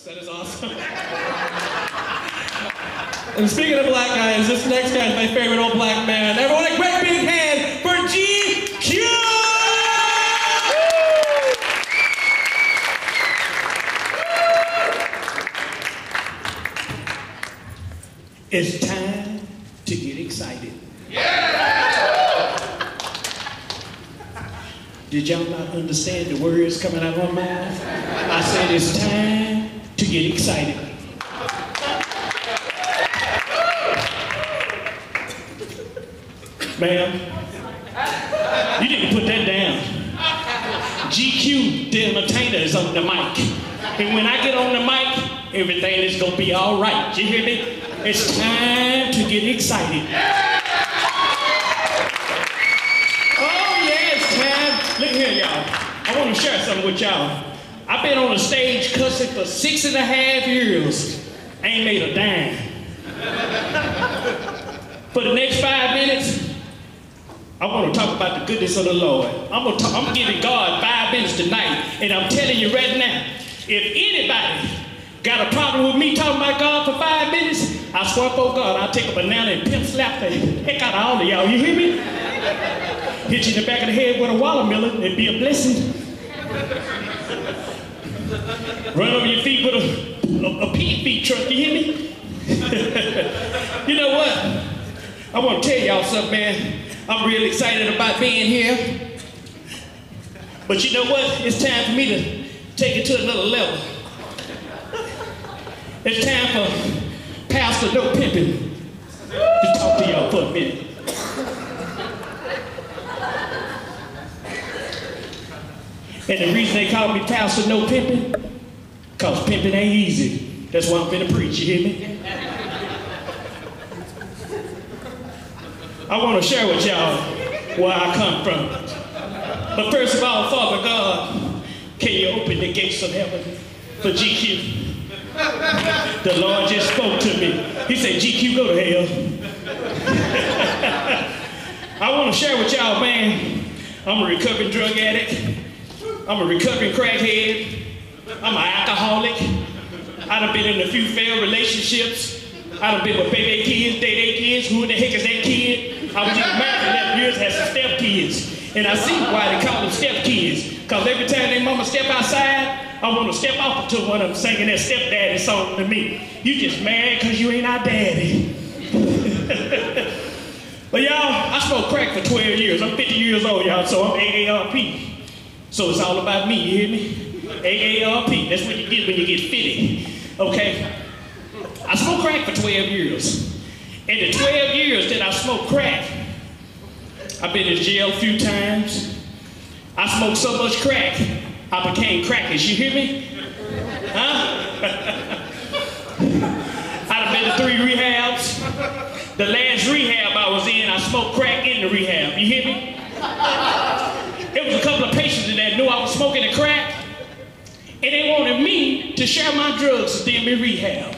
That is awesome. And speaking of black guys, this next guy is my favorite old black man. Everyone, a great big hand for GQ! It's time to get excited. Yeah! Did y'all not understand the words coming out of my mouth? I said it's time to get excited. Ma'am, you need to put that down. GQ, the entertainer, is on the mic. And when I get on the mic, everything is gonna be all right. You hear me? It's time to get excited. Oh yeah, it's time. Look here, y'all. I want to share something with y'all. I've been on the stage cussing for 6.5 years. I ain't made a dime. For the next 5 minutes, I want to talk about the goodness of the Lord. I'm giving God 5 minutes tonight, and I'm telling you right now, if anybody got a problem with me talking about God for 5 minutes, I swear for God, I'll take a banana and pimp slap the heck out of all of y'all. You hear me? Hit you in the back of the head with a watermelon and be a blessing. Run over your feet with a pig feet truck. You hear me? You know what? I want to tell y'all something, man. I'm really excited about being here. But you know what? It's time for me to take it to another level. It's time for Pastor No Pimpin' to talk to y'all for a minute. And the reason they call me Pastor No Pimpin', because pimping ain't easy. That's why I'm finna preach, you hear me? I want to share with y'all where I come from. But first of all, Father God, can you open the gates of heaven for GQ? The Lord just spoke to me. He said, GQ, go to hell. I want to share with y'all, man, I'm a recovering drug addict. I'm a recovering crackhead. I'm an alcoholic. I done been in a few failed relationships. I done been with baby kids, day kids. Who the heck is that kid? I was just married for 11 years, had some step kids. And I see why they call them step kids. Because every time their mama step outside, I want to step off to one of them singing that stepdaddy song to me. You just mad because you ain't our daddy. But y'all, I smoked crack for 12 years. I'm 50 years old, y'all, so I'm AARP. So it's all about me, you hear me? AARP, that's what you get when you get 50, okay? I smoked crack for 12 years. In the 12 years that I smoked crack, I've been in jail a few times. I smoked so much crack, I became crackish, you hear me? Huh? I've been to 3 rehabs. The last rehab I was in, I smoked crack in the rehab, you hear me? It was a couple of patients that knew I was smoking the crack, and they wanted me to share my drugs with them in rehab.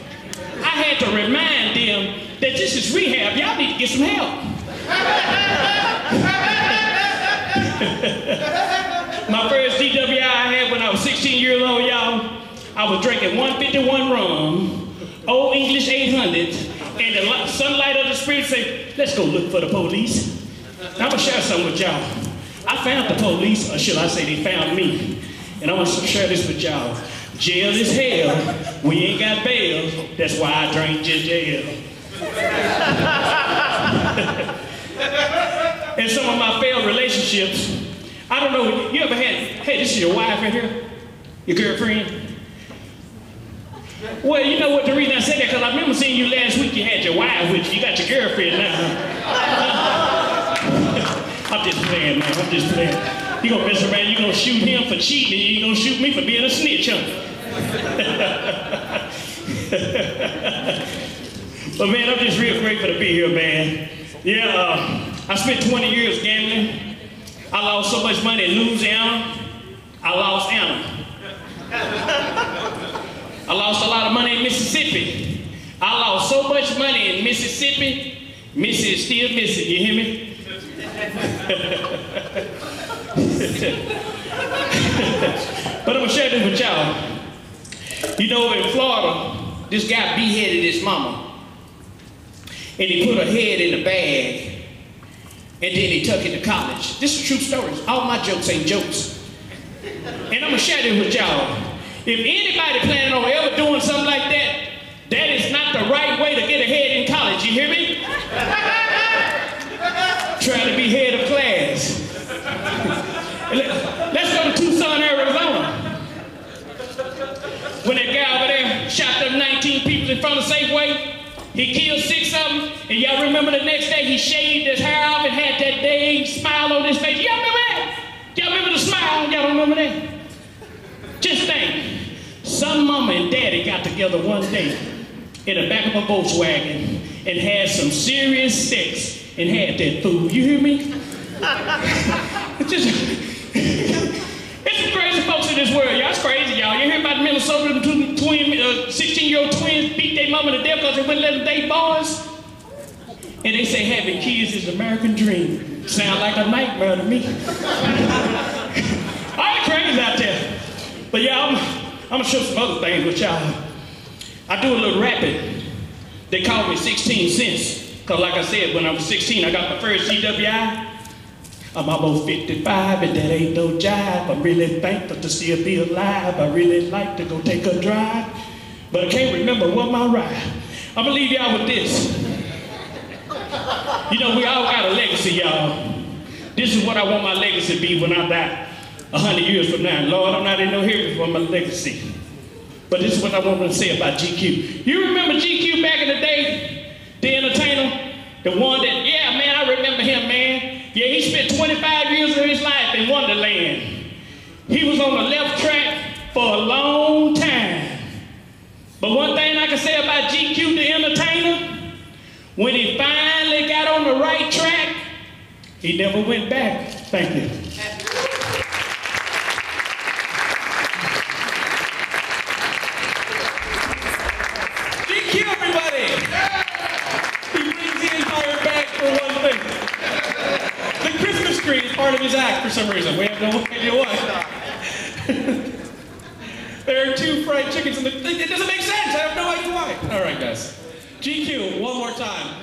I had to remind them that this is rehab, y'all need to get some help. My first DWI I had when I was 16 years old, y'all, I was drinking 151 rum, Old English 800, and the sunlight of the spirit said, let's go look for the police. I'm gonna share something with y'all. I found the police, or should I say they found me. And I want to share this with y'all. Jail is hell. We ain't got bail. That's why I drank ginger ale. In some of my failed relationships, I don't know, you ever had, hey, this is your wife right here? Your girlfriend? Well, you know what, the reason I said that, because I remember seeing you last week, you had your wife with you, you got your girlfriend now. I'm just playing, man, I'm just playing. You gonna mess around, you gonna shoot him for cheating, and you gonna shoot me for being a snitch, huh? But man, I'm just real grateful to be here, man. Yeah, I spent 20 years gambling. I lost so much money in Louisiana, I lost Anna. I lost a lot of money in Mississippi. I lost so much money in Mississippi, Missy is still missing, you hear me? But I'm gonna share this with y'all. You know, in Florida, this guy beheaded his mama. And he put her head in a bag. And then he took it to college. This is true stories. All my jokes ain't jokes. And I'm gonna share this with y'all. If anybody planning on ever doing something like that, that is not the right way to get ahead in college, you hear me? Trying to be head of class. Let's go to Tucson, Arizona. When that guy over there shot them 19 people in front of Safeway, he killed 6 of them, and y'all remember the next day he shaved his hair off and had that dang smile on his face. Y'all remember that? Y'all remember the smile? Y'all remember that? Just think, some mama and daddy got together one day in the back of a Volkswagen and had some serious sex and had that food. You hear me? It's some crazy folks in this world, y'all. It's crazy, y'all. You hear about Minnesota, the 16-year-old twins beat their mama to death because they wouldn't let them date boys? And they say having kids is the American dream. Sound like a nightmare to me. All crazy out there. But yeah, I'm gonna show some other things with y'all. I do a little rapping. They call me 16 cents. Cause like I said, when I was 16, I got my first GWI. I'm almost 55 and that ain't no jive. I'm really thankful to still be alive. I really like to go take a drive, but I can't remember what my ride. I'm gonna leave y'all with this. You know, we all got a legacy, y'all. This is what I want my legacy to be when I die 100 years from now. Lord, I'm not in no here for my legacy. But this is what I want to say about GQ. You remember GQ back in the day? The entertainer? The one that, yeah, man, I remember him, man. Yeah, he spent 25 years of his life in Wonderland. He was on the left track for a long time. But one thing I can say about GQ, the entertainer, when he finally got on the right track, he never went back. Thank you. GQ, everybody! He brings the entire bag for one thing. The Christmas tree is part of his act for some reason. We have no idea why. There are 2 fried chickens in the... It doesn't make sense. I have no idea why. All right, guys. GQ, one more time.